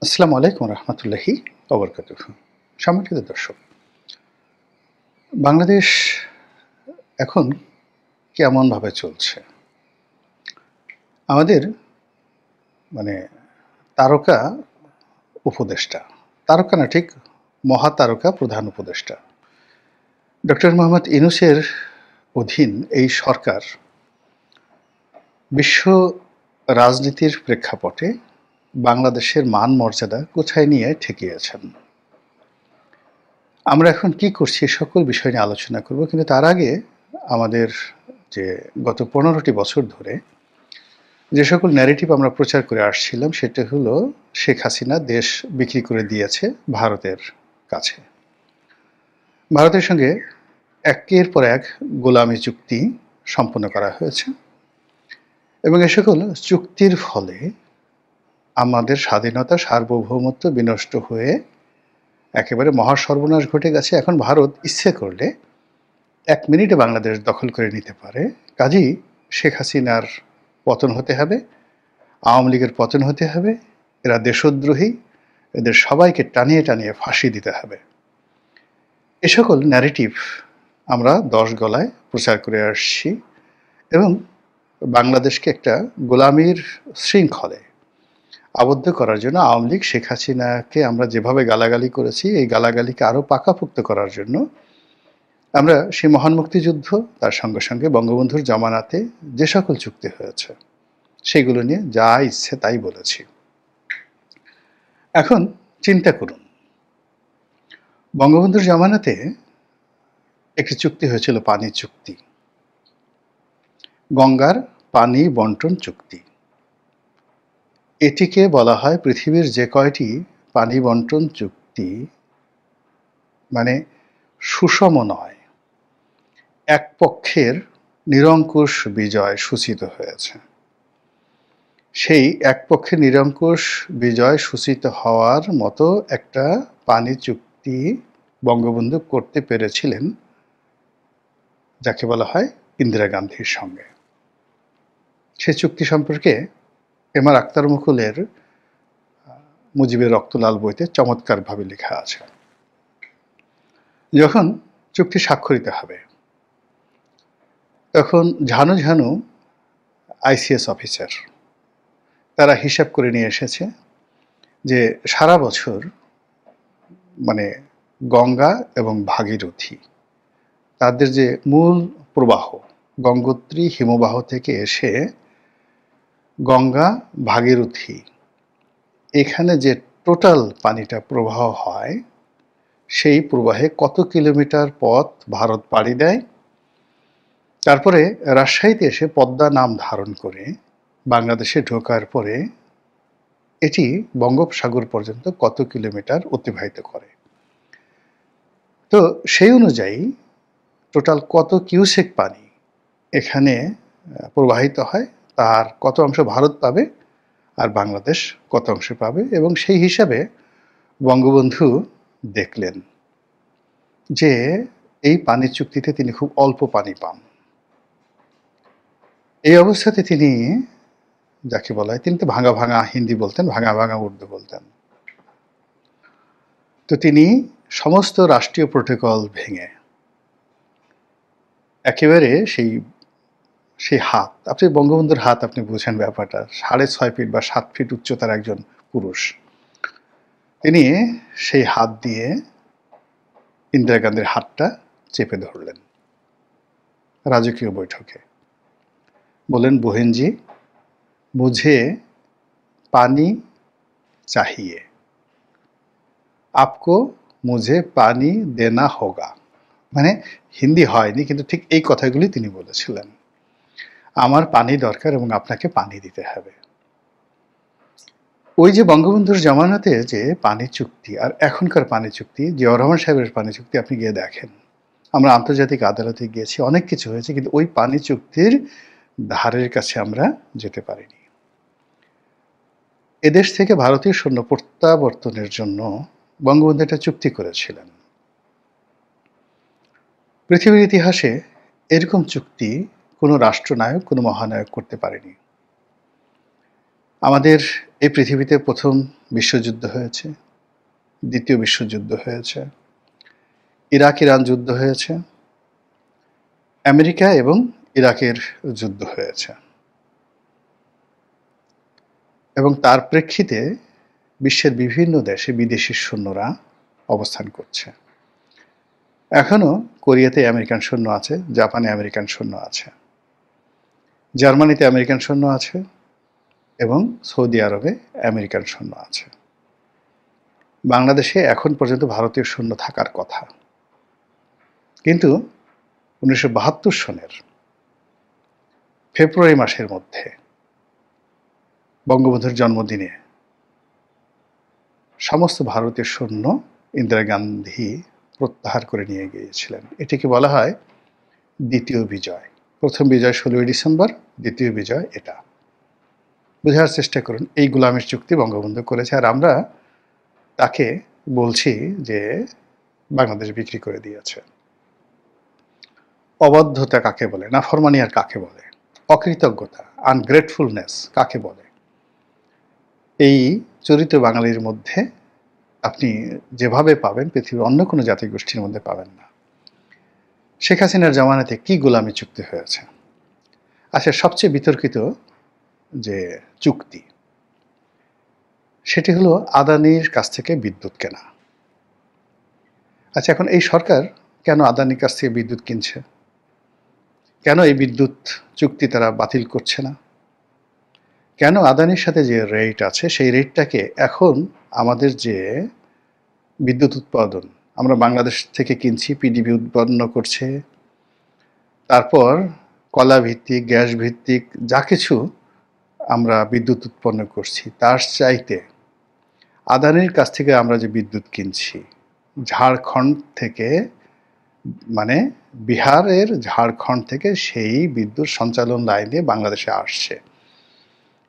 আসসালামু আলাইকুম রহমতুল্লাহি ওবরকাতুহ। সম্মানিত দর্শক, বাংলাদেশ এখন কেমনভাবে চলছে? আমাদের মানে তারকা উপদেষ্টা, তারকা না ঠিক মহাতারকা প্রধান উপদেষ্টা ডক্টর মোহাম্মদ ইউনূসের অধীন এই সরকার বিশ্ব রাজনীতির প্রেক্ষাপটে বাংলাদেশের মান মর্যাদা কোথায় নিয়ে ঠেকিয়েছেন। আমরা এখন কি করছি সকল বিষয় নিয়ে আলোচনা করব, কিন্তু তার আগে আমাদের যে গত 15টি বছর ধরে যে সকল ন্যারেটিভ আমরা প্রচার করে আসছিলাম সেটা হলো শেখ হাসিনা দেশ বিক্রি করে দিয়েছে ভারতের কাছে। ভারতের সঙ্গে একের পর এক গোলামি চুক্তি সম্পন্ন করা হয়েছে এবং এ সকল চুক্তির ফলে আমাদের স্বাধীনতা সার্বভৌমত্ব বিনষ্ট হয়ে একেবারে মহা সর্বনাশ ঘটে গেছে। এখন ভারত ইচ্ছে করলে 1 মিনিটে বাংলাদেশ দখল করে নিতে পারে। কাজেই শেখ হাসিনার পতন হতে হবে, আওয়ামী লীগের পতন হতে হবে, এরা দেশদ্রোহী, এদের সবাইকে টানিয়ে টানিয়ে ফাঁসি দিতে হবে। এ সকল ন্যারেটিভ আমরা 10 গলায় প্রচার করে আসছি এবং বাংলাদেশকে একটা গোলামির শৃঙ্খলে আবদ্ধ করার জন্য আওয়ামী লীগ শেখ হাসিনাকে আমরা যেভাবে গালাগালি করেছি, এই গালাগালিকে আরও পাকাপোক্ত করার জন্য আমরা সেই মহান মুক্তিযুদ্ধ, তার সঙ্গে সঙ্গে বঙ্গবন্ধুর জামানাতে যে সকল চুক্তি হয়েছে সেগুলো নিয়ে যা ইচ্ছে তাই বলেছি। এখন চিন্তা করুন, বঙ্গবন্ধুর জামানাতে একটি চুক্তি হয়েছিল, পানি চুক্তি, গঙ্গার পানি বন্টন চুক্তি। এটিকে বলা হয় পৃথিবীর যে কয়টি পানি বন্টন চুক্তি মানে সুষম নয়, এক পক্ষের নিরঙ্কুশ বিজয় সূচিত হয়েছে। সেই এক পক্ষের নিরঙ্কুশ বিজয় সূচিত হওয়ার মতো একটা পানি চুক্তি বঙ্গবন্ধু করতে পেরেছিলেন, যাকে বলা হয় ইন্দিরা গান্ধীর সঙ্গে। সে চুক্তি সম্পর্কে এম আর আখতার মুকুলের মুজিবের রক্তলাল বইতে চমৎকারভাবে লেখা আছে। যখন চুক্তি স্বাক্ষরিত হবে তখন ঝানু ঝানু আইসিএস অফিসার তারা হিসাব করে নিয়ে এসেছে যে সারা বছর মানে গঙ্গা এবং ভাগীরথী তাদের যে মূল প্রবাহ গঙ্গোত্রী হিমবাহ থেকে এসে গঙ্গা ভাগীরথী এখানে যে টোটাল পানিটা প্রবাহ হয় সেই প্রবাহে কত কিলোমিটার পথ ভারত পাড়ি দেয়, তারপরে রাজশাহীতে এসে পদ্মা নাম ধারণ করে বাংলাদেশে ঢোকার পরে এটি বঙ্গোপসাগর পর্যন্ত কত কিলোমিটার অতিবাহিত করে। তো সেই অনুযায়ী টোটাল কত কিউসেক পানি এখানে প্রবাহিত হয়, তার কত অংশ ভারত পাবে আর বাংলাদেশ কত অংশ পাবে, এবং সেই হিসাবে বঙ্গবন্ধু দেখলেন যে এই পানির চুক্তিতে তিনি খুব অল্প পানি পান। এই অবস্থাতে তিনি, যাকে বলা হয়, তিনি তো ভাঙা ভাঙা হিন্দি বলতেন, ভাঙা ভাঙা উর্দু বলতেন। তো তিনি সমস্ত রাষ্ট্রীয় প্রোটোকল ভেঙে একেবারে সেই হাত, আপনি বঙ্গবন্ধুর হাত আপনি বুঝেন ব্যাপারটা, 6.5 ফিট বা 7 ফিট উচ্চতার একজন পুরুষ, তিনি সেই হাত দিয়ে ইন্দিরা গান্ধীর হাতটা চেপে ধরলেন রাজকীয় বৈঠকে। বলেন, বহেনজি মুঝে পানি চাহিয়ে, আপকো মুঝে পানি দেনা হোগা। মানে হিন্দি হয়নি, কিন্তু ঠিক এই কথাগুলি তিনি বলেছিলেন, আমার পানি দরকার এবং আপনাকে পানি দিতে হবে। ওই যে বঙ্গবন্ধুর জামানাতে যে পানি চুক্তি আর এখনকার পানি চুক্তি, জিয়াউর রহমান সাহেবের পানি চুক্তি আপনি গিয়ে দেখেন। আমরা আন্তর্জাতিক আদালতে গিয়েছি, অনেক কিছু হয়েছে, কিন্তু ওই পানি চুক্তির ধারের কাছে আমরা যেতে পারিনি। এদেশ থেকে ভারতীয় সৈন্য প্রত্যাবর্তনের জন্য বঙ্গবন্ধু একটা চুক্তি করেছিলেন। পৃথিবীর ইতিহাসে এরকম চুক্তি কোনো রাষ্ট্রনায়ক, কোনো মহানায়ক করতে পারেনি। আমাদের এই পৃথিবীতে প্রথম বিশ্বযুদ্ধ হয়েছে, দ্বিতীয় বিশ্বযুদ্ধ হয়েছে, ইরাক-ইরান যুদ্ধ হয়েছে, আমেরিকা এবং ইরাকের যুদ্ধ হয়েছে এবং তার প্রেক্ষিতে বিশ্বের বিভিন্ন দেশে বিদেশি সৈন্যরা অবস্থান করছে। এখনো কোরিয়াতে আমেরিকান সৈন্য আছে, জাপানে আমেরিকান সৈন্য আছে, জার্মানিতে আমেরিকান সৈন্য আছে এবং সৌদি আরবে আমেরিকান সৈন্য আছে। বাংলাদেশে এখন পর্যন্ত ভারতীয় সৈন্য থাকার কথা, কিন্তু 1972 সনের ফেব্রুয়ারি মাসের মধ্যে বঙ্গবন্ধুর জন্মদিনে সমস্ত ভারতীয় সৈন্য ইন্দিরা গান্ধী প্রত্যাহার করে নিয়ে গিয়েছিলেন। এটিকে বলা হয় দ্বিতীয় বিজয়। প্রথম বিজয় 16ই ডিসেম্বর, দ্বিতীয় বিজয় এটা। বোঝার চেষ্টা করুন, এই গোলামের চুক্তি বঙ্গবন্ধু করেছে, আর আমরা তাকে বলছি যে বাংলাদেশ বিক্রি করে দিয়েছে। অবাধ্যতা কাকে বলে, নাফরমানি আর কাকে বলে, অকৃতজ্ঞতা, আনগ্রেটফুলনেস কাকে বলে, এই চরিত্র বাঙালির মধ্যে আপনি যেভাবে পাবেন পৃথিবীর অন্য কোনো জাতিগোষ্ঠীর মধ্যে পাবেন না। শেখ হাসিনার জামানাতে কি গোলামি চুক্তি হয়েছে? আচ্ছা, সবচেয়ে বিতর্কিত যে চুক্তি সেটি হলো আদানির কাছ থেকে বিদ্যুৎ কেনা। আচ্ছা, এখন এই সরকার কেন আদানির কাছ থেকে বিদ্যুৎ কিনছে? কেন এই বিদ্যুৎ চুক্তি তারা বাতিল করছে না? কেন আদানির সাথে যে রেট আছে সেই রেটটাকে এখন আমাদের যে বিদ্যুৎ উৎপাদন আমরা বাংলাদেশ থেকে কিনছি, পিডিবি উৎপন্ন করছে, তারপর কয়লা ভিত্তিক, গ্যাস ভিত্তিক যা কিছু আমরা বিদ্যুৎ উৎপন্ন করছি, তার চাইতে আদানির কাছ থেকে আমরা যে বিদ্যুৎ কিনছি ঝাড়খণ্ড থেকে, মানে বিহারের ঝাড়খণ্ড থেকে সেই বিদ্যুৎ সঞ্চালন লাইনে বাংলাদেশে আসছে,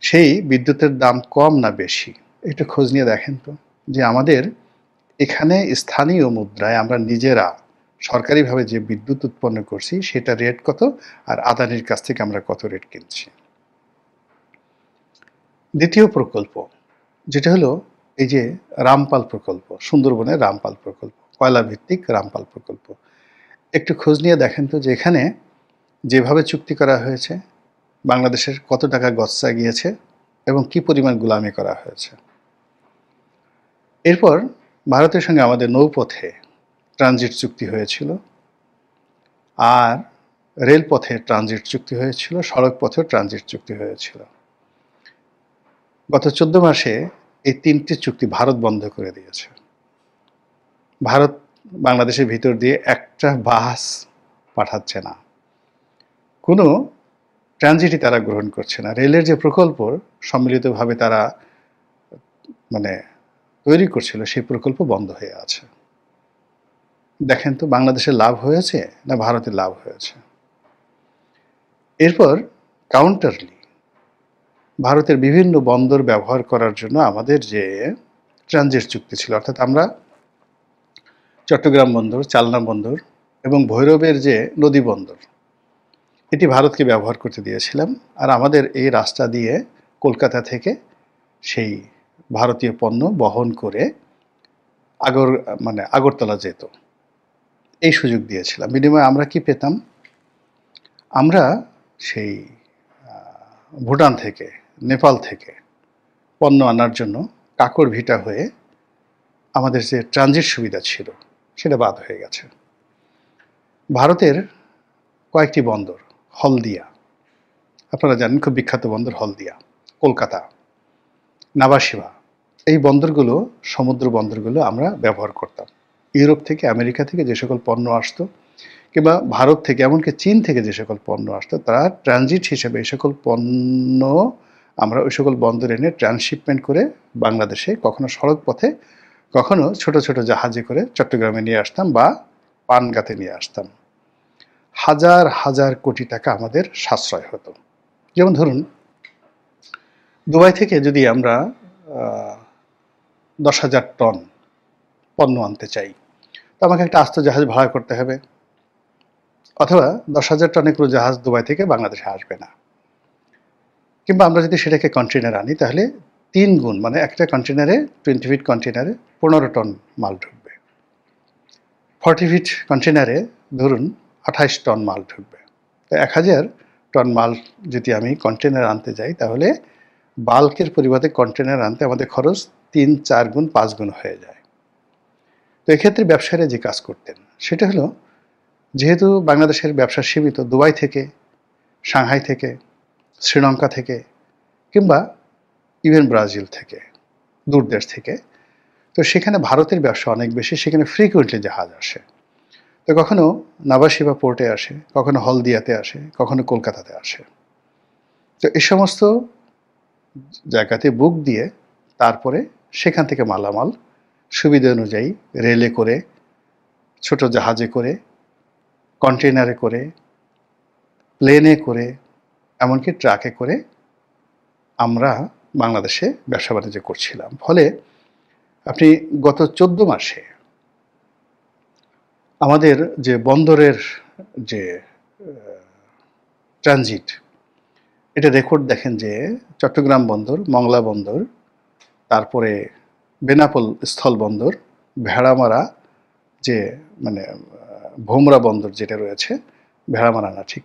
সেই বিদ্যুতের দাম কম না বেশি? একটু খোঁজ নিয়ে দেখেন তো, যে আমাদের এখানে স্থানীয় মুদ্রায় আমরা নিজেরা সরকারিভাবে যে বিদ্যুৎ উৎপন্ন করছি সেটা রেট কত, আর আদানির কাছ থেকে আমরা কত রেট কিনছি। দ্বিতীয় প্রকল্প যেটা হলো এই যে রামপাল প্রকল্প, সুন্দরবনের রামপাল প্রকল্প, কয়লা ভিত্তিক রামপাল প্রকল্প, একটু খোঁজ নিয়ে দেখেন তো যে এখানে যেভাবে চুক্তি করা হয়েছে বাংলাদেশের কত টাকা গচ্চা গিয়েছে এবং কি পরিমাণ গোলামি করা হয়েছে। এরপর ভারতের সঙ্গে আমাদের নৌপথে ট্রানজিট চুক্তি হয়েছিল, আর রেলপথে ট্রানজিট চুক্তি হয়েছিল, সড়ক পথেও ট্রানজিট চুক্তি হয়েছিল। গত 14 মাসে এই 3টি চুক্তি ভারত বন্ধ করে দিয়েছে। ভারত বাংলাদেশের ভিতর দিয়ে একটা বাস পাঠাচ্ছে না, কোনো ট্রানজিটই তারা গ্রহণ করছে না। রেলের যে প্রকল্প সম্মিলিতভাবে তারা তৈরি করছিল সেই প্রকল্প বন্ধ হয়ে আছে। দেখেন তো বাংলাদেশের লাভ হয়েছে না ভারতের লাভ হয়েছে? এরপর কাউন্টারলি ভারতের বিভিন্ন বন্দর ব্যবহার করার জন্য আমাদের যে ট্রানজিট চুক্তি ছিল, অর্থাৎ আমরা চট্টগ্রাম বন্দর, চালনা বন্দর এবং ভৈরবের যে নদী বন্দর, এটি ভারতকে ব্যবহার করতে দিয়েছিলাম, আর আমাদের এই রাস্তা দিয়ে কলকাতা থেকে সেই ভারতীয় পণ্য বহন করে আগরতলা যেত, এই সুযোগ দিয়েছিলাম। বিনিময়ে আমরা কি পেতাম? আমরা সেই ভুটান থেকে, নেপাল থেকে পণ্য আনার জন্য কাকর ভিটা হয়ে আমাদের যে ট্রানজিট সুবিধা ছিল সেটা বাদ হয়ে গেছে। ভারতের কয়েকটি বন্দর, হলদিয়া, আপনারা জানেন খুব বিখ্যাত বন্দর হলদিয়া, কলকাতা, নাভাসিভা, এই বন্দরগুলো, সমুদ্র বন্দরগুলো আমরা ব্যবহার করতাম। ইউরোপ থেকে, আমেরিকা থেকে যে সকল পণ্য আসতো, কিংবা ভারত থেকে, এমনকি চীন থেকে যে সকল পণ্য আসতো, তারা ট্রানজিট হিসেবে এই সকল পণ্য আমরা ওই সকল বন্দর এনে ট্রান্সশিপমেন্ট করে বাংলাদেশে কখনো সড়ক পথে, কখনো ছোট ছোট জাহাজে করে চট্টগ্রামে নিয়ে আসতাম বা পানগাতে নিয়ে আসতাম। হাজার হাজার কোটি টাকা আমাদের সাশ্রয় হতো। যেমন ধরুন, দুবাই থেকে যদি আমরা 10,000 টন পণ্য আনতে চাই, তো আমাকে একটা আস্ত জাহাজ ভাড়া করতে হবে, অথবা 10,000 টনের কোনো জাহাজ দুবাই থেকে বাংলাদেশে আসবে না। কিংবা আমরা যদি সেটাকে কন্টেনার আনি, তাহলে 3 গুণ, মানে একটা কন্টেনারে 20 ফিট কন্টেনারে 15 টন মাল ঢুকবে। 40 ফিট কন্টেনারে ধরুন 28 টন মাল ঢুকবে। তো 1000 টন মাল যদি আমি কন্টেনার আনতে যাই, তাহলে বাল্কের পরিবর্তে কন্টেনার আনতে আমাদের খরচ 3-4 গুণ 5 গুণ হয়ে যায়। তো এক্ষেত্রে ব্যবসায়ীরা যে কাজ করতেন সেটা হলো, যেহেতু বাংলাদেশের ব্যবসা সীমিত, দুবাই থেকে, সাংহাই থেকে, শ্রীলঙ্কা থেকে, কিংবা ইভেন ব্রাজিল থেকে, দূর দেশ থেকে, তো সেখানে ভারতের ব্যবসা অনেক বেশি, সেখানে ফ্রিকুয়েন্টলি জাহাজ আসে। তো কখনো নাভাশিবা পোর্টে আসে, কখনো হলদিয়াতে আসে, কখনো কলকাতাতে আসে। তো এই সমস্ত জায়গাতে বুক দিয়ে তারপরে সেখান থেকে মালামাল সুবিধা অনুযায়ী রেলে করে, ছোট জাহাজে করে, কন্টেনারে করে, প্লেনে করে, এমনকি ট্রাকে করে আমরা বাংলাদেশে ব্যবসা বাণিজ্য করছিলাম। ফলে আপনি গত 14 মাসে আমাদের যে বন্দরের যে ট্রানজিট, এটা রেকর্ড দেখেন যে চট্টগ্রাম বন্দর, মংলা বন্দর, তারপরে বেনাপোল স্থল বন্দর, ভেড়ামারা যে মানে ভোমরা বন্দর যেটা রয়েছে, ভেড়ামারা না ঠিক,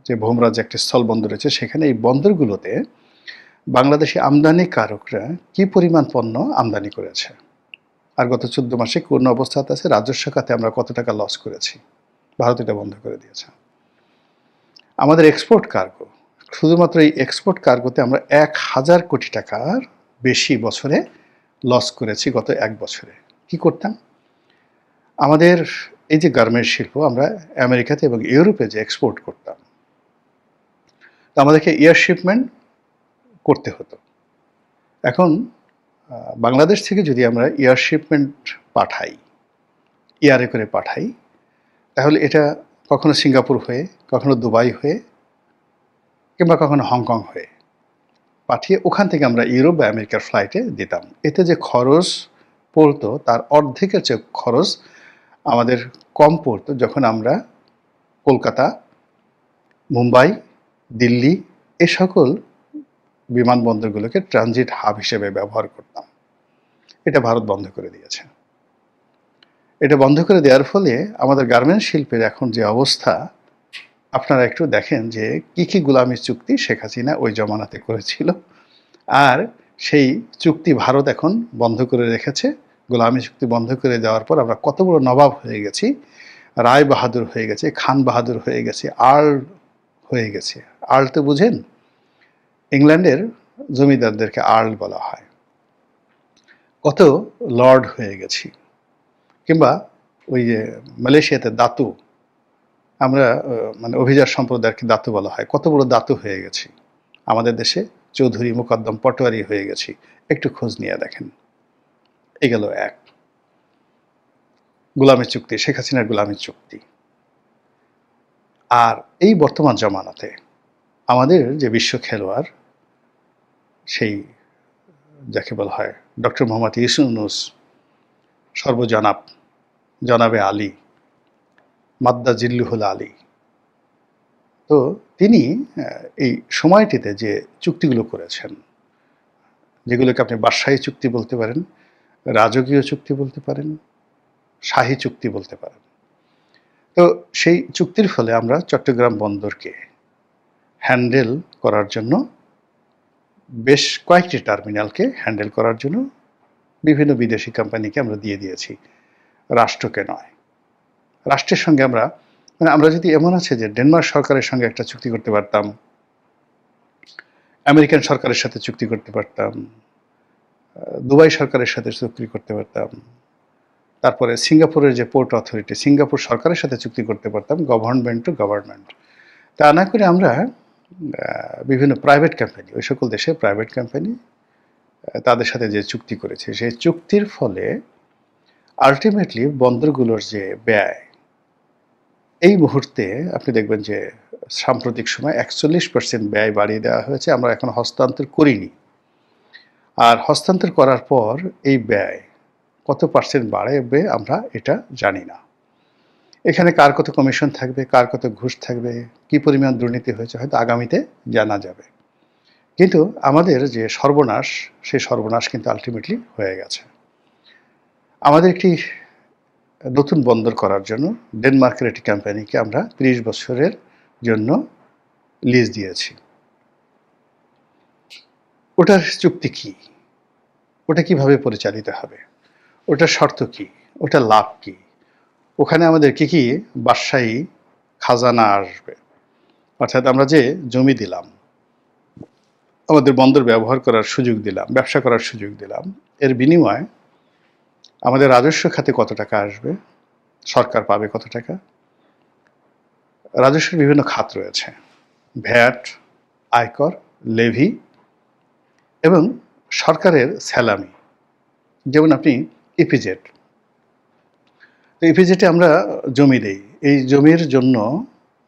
যে ভোমরা যে একটা স্থল বন্দর রয়েছে, সেখানে এই বন্দরগুলোতে বাংলাদেশি আমদানিকারকরা কি পরিমাণ পণ্য আমদানি করেছে, আর গত 14 মাসে কোন অবস্থাতে আছে, রাজস্ব খাতে আমরা কত টাকা লস করেছি, ভারত এটা বন্ধ করে দিয়েছে। আমাদের এক্সপোর্ট কার্গো, শুধুমাত্র এই এক্সপোর্ট কার্গোতে আমরা 1000 কোটি টাকার বেশি বছরে লস করেছি গত 1 বছরে। কি করতাম? আমাদের এই যে গার্মেন্টস শিল্প, আমরা আমেরিকাতে এবং ইউরোপে যে এক্সপোর্ট করতাম, তো আমাদেরকে এয়ার শিপমেন্ট করতে হতো। এখন বাংলাদেশ থেকে যদি আমরা এয়ার শিপমেন্ট পাঠাই, এয়ারে করে পাঠাই, তাহলে এটা কখনো সিঙ্গাপুর হয়ে, কখনো দুবাই হয়ে, কিংবা কখনো হংকং হয়ে পাঠিয়ে ওখান থেকে আমরা ইউরোপ বা আমেরিকার ফ্লাইটে দিতাম। এতে যে খরচ পড়তো তার অর্ধেকের চেয়ে খরচ আমাদের কম পড়তো যখন আমরা কলকাতা, মুম্বাই, দিল্লি এ সকল বিমানবন্দরগুলোকে ট্রানজিট হাব হিসেবে ব্যবহার করতাম। এটা ভারত বন্ধ করে দিয়েছে। এটা বন্ধ করে দেওয়ার ফলে আমাদের গার্মেন্টস শিল্পের এখন যে অবস্থা, আপনারা একটু দেখেন যে কি কি গোলামি চুক্তি শেখ হাসিনা ওই জমানাতে করেছিল, আর সেই চুক্তি ভারত এখন বন্ধ করে রেখেছে। গোলামি চুক্তি বন্ধ করে দেওয়ার পর আমরা কত বড় নবাব হয়ে গেছি, রায় বাহাদুর হয়ে গেছে, খান বাহাদুর হয়ে গেছে, আর্ল হয়ে গেছে। আর্ল তো বুঝেন, ইংল্যান্ডের জমিদারদেরকে আর্ল বলা হয়। কত লর্ড হয়ে গেছি। কিংবা ওই যে মালয়েশিয়াতে দাতু, আমরা মানে অভিজাত সম্প্রদায়কে দাতু বলা হয়, কত বড় দাতু হয়ে গেছি। আমাদের দেশে চৌধুরী, মুকদ্দম, পটোয়ারি হয়ে গেছি। একটু খোঁজ নিয়ে দেখেন। এ গেল এক গোলামি চুক্তি, শেখ হাসিনার গোলামি চুক্তি। আর এই বর্তমান জমানাতে আমাদের যে বিশ্ব খেলোয়াড়, সেই যাকে বলা হয় ডক্টর মোহাম্মদ ইউনূস, সর্বজনাব জনাবে আলী, মাদ্দা জিল্লুহুল আলী, তো তিনি এই সময়টিতে যে চুক্তিগুলো করেছেন, যেগুলোকে আপনি বাদশাহী চুক্তি বলতে পারেন, রাজকীয় চুক্তি বলতে পারেন, শাহী চুক্তি বলতে পারেন। তো সেই চুক্তির ফলে আমরা চট্টগ্রাম বন্দরকে হ্যান্ডেল করার জন্য, বেশ কয়েকটি টার্মিনালকে হ্যান্ডেল করার জন্য বিভিন্ন বিদেশি কোম্পানিকে আমরা দিয়ে দিয়েছি, রাষ্ট্রকে নয়। রাষ্ট্রের সঙ্গে আমরা মানে আমরা যদি এমন আছে যে ডেনমার্ক সরকারের সঙ্গে একটা চুক্তি করতে পারতাম, আমেরিকান সরকারের সাথে চুক্তি করতে পারতাম, দুবাই সরকারের সাথে চুক্তি করতে পারতাম, তারপরে সিঙ্গাপুরের যে পোর্ট অথরিটি, সিঙ্গাপুর সরকারের সাথে চুক্তি করতে পারতাম, গভর্নমেন্ট টু গভর্নমেন্ট। তা না করে আমরা বিভিন্ন প্রাইভেট কোম্পানি, ওই সকল দেশের প্রাইভেট কোম্পানি তাদের সাথে যে চুক্তি করেছে, সেই চুক্তির ফলে আলটিমেটলি বন্দরগুলোর যে ব্যয়, এই মুহূর্তে আপনি দেখবেন যে সাম্প্রতিক সময় 41% ব্যয় বাড়িয়ে দেওয়া হয়েছে। আমরা এখন হস্তান্তর করিনি, আর হস্তান্তর করার পর এই ব্যয় কত পার্সেন্ট বাড়বে আমরা এটা জানি না। এখানে কার কত কমিশন থাকবে, কার কত ঘুষ থাকবে, কি পরিমাণ দুর্নীতি হয়েছে, হয়তো আগামীতে জানা যাবে। কিন্তু আমাদের যে সর্বনাশ, সেই সর্বনাশ কিন্তু আল্টিমেটলি হয়ে গেছে। আমাদের একটি নতুন বন্দর করার জন্য ডেনমার্কের একটি কোম্পানিকে আমরা ৩০ বছরের জন্য লিজ দিয়েছি। ওটার চুক্তি কি? ওটা কিভাবে পরিচালিত হবে? ওটার শর্ত কি? ওটার লাভ কি? ওখানে আমাদের কি কি বাদশাহী খাজানা আসবে? অর্থাৎ আমরা যে জমি দিলাম, আমাদের বন্দর ব্যবহার করার সুযোগ দিলাম, ব্যবসা করার সুযোগ দিলাম, এর বিনিময়ে আমাদের রাজস্ব খাতে কত টাকা আসবে? সরকার পাবে কত টাকা? রাজস্বের বিভিন্ন খাত রয়েছে, ভ্যাট, আয়কর, লেভি এবং সরকারের স্যালামি। যেমন আপনি ইপিজেড, তো ইপিজেডে আমরা জমি দেই, এই জমির জন্য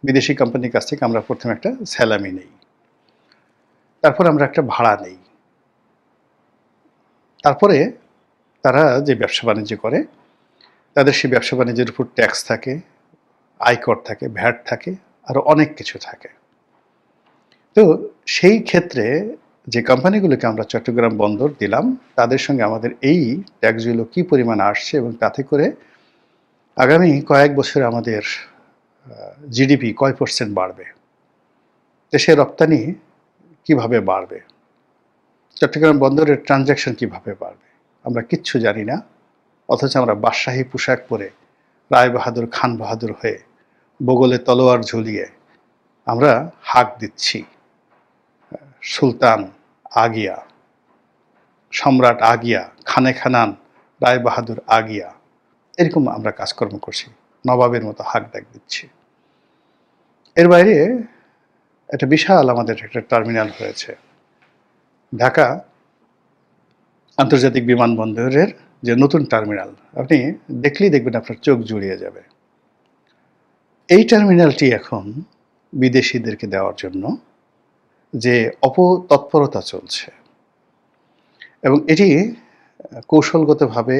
বিদেশি কোম্পানির কাছ থেকে আমরা প্রথমে একটা স্যালামি নেই, তারপর আমরা একটা ভাড়া নেই, তারপরে তারা যে ব্যবসা বাণিজ্য করে তাদের সেই ব্যবসা বাণিজ্যের উপর ট্যাক্স থাকে, আয়কর থাকে, ভ্যাট থাকে, আরও অনেক কিছু থাকে। তো সেই ক্ষেত্রে যে কোম্পানিগুলোকে আমরা চট্টগ্রাম বন্দর দিলাম তাদের সঙ্গে আমাদের এই ট্যাক্সগুলো কী পরিমাণ আসছে এবং তাতে করে আগামী কয়েক বছরে আমাদের জিডিপি কয় % বাড়বে, দেশের রপ্তানি কিভাবে বাড়বে, চট্টগ্রাম বন্দরের ট্রানজ্যাকশন কিভাবে বাড়বে, আমরা কিচ্ছু জানি না। অথচ আমরা বাদশাহী পোশাক পরে রায় বাহাদুর খান বাহাদুর হয়ে বগলে তলোয়ার ঝুলিয়ে আমরা হাঁক দিচ্ছি সুলতান আগিয়া, সম্রাট আগিয়া, খানে খানান রায় বাহাদুর আগিয়া, এরকম আমরা কাজকর্ম করছি, নবাবের মতো হাঁক ডাক দিচ্ছি। এর বাইরে একটা বিশাল আমাদের একটা টার্মিনাল হয়েছে, ঢাকা আন্তর্জাতিক বিমানবন্দরের যে নতুন টার্মিনাল, আপনি দেখলেই দেখবেন আপনার চোখ জুড়িয়ে যাবে। এই টার্মিনালটি এখন বিদেশিদেরকে দেওয়ার জন্য যে অপতৎপরতা চলছে এবং এটি কৌশলগতভাবে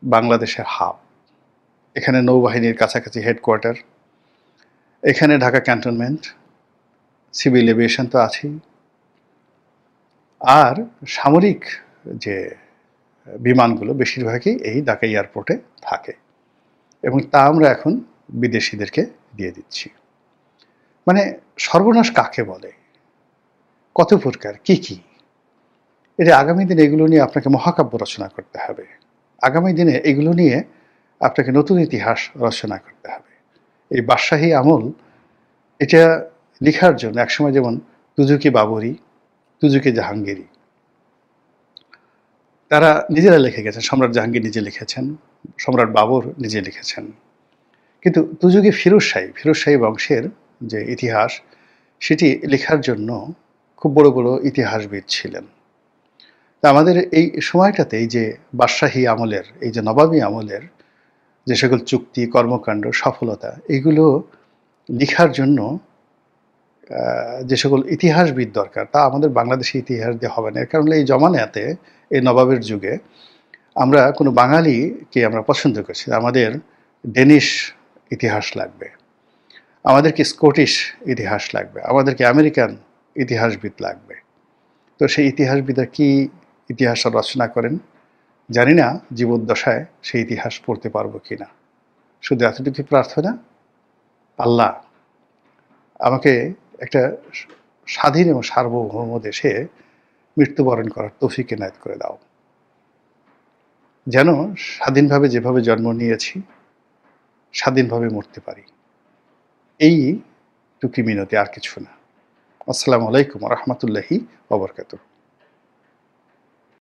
বাংলাদেশের হাব, এখানে নৌবাহিনীর কাছাকাছি হেডকোয়ার্টার, এখানে ঢাকা ক্যান্টনমেন্ট, সিভিল এভিয়েশন তো আছেই, আর সামরিক যে বিমানগুলো বেশিরভাগই এই ঢাকা এয়ারপোর্টে থাকে এবং তা আমরা এখন বিদেশিদেরকে দিয়ে দিচ্ছি। মানে সর্বনাশ কাকে বলে, কত প্রকার, কি কি, এটা আগামী দিনে এগুলো নিয়ে আপনাকে মহাকাব্য রচনা করতে হবে। আগামী দিনে এগুলো নিয়ে আপনাকে নতুন ইতিহাস রচনা করতে হবে। এই বাদশাহী আমল, এটা লেখার জন্য একসময় যেমন তুজুকি বাবরি, তুজুকি জাহাঙ্গীরি, তারা নিজেরা লিখে গেছেন, সম্রাট জাহাঙ্গীর নিজে লিখেছেন, সম্রাট বাবর নিজে লিখেছেন, কিন্তু তুজুকি ফিরোজ শাহী বংশের যে ইতিহাস সেটি লেখার জন্য খুব বড় বড় ইতিহাসবিদ ছিলেন। তা আমাদের এই সময়টাতে এই যে বাদশাহী আমলের, এই যে নবাবী আমলের যে সকল চুক্তি, কর্মকাণ্ড, সফলতা, এগুলো লেখার জন্য যে সকল ইতিহাসবিদ দরকার তা আমাদের বাংলাদেশি ইতিহাস দিয়ে হবে না। এর কারণে এই জমানাতে, এই নবাবের যুগে আমরা কোনো বাঙালিকে আমরা পছন্দ করছি, আমাদের ডেনিশ ইতিহাস লাগবে, আমাদেরকে স্কটিশ ইতিহাস লাগবে, আমাদেরকে আমেরিকান ইতিহাসবিদ লাগবে। তো সেই ইতিহাসবিদরা কি ইতিহাস রচনা করেন জানি না, জীবদ্দশায় সেই ইতিহাস পড়তে পারবো কিনা। শুধু এতটুকু প্রার্থনা, আল্লাহ আমাকে একটা স্বাধীন এবং সার্বভৌম দেশে মৃত্যুবরণ করার তৌফিক এনায়েত করে দাও, যেন স্বাধীনভাবে যেভাবে জন্ম নিয়েছি স্বাধীনভাবে মরতে পারি। এই টুকি মিনতি, আর কিছু না। আসসালামু আলাইকুম ওয়া রাহমাতুল্লাহি ওয়া বারাকাতুহু।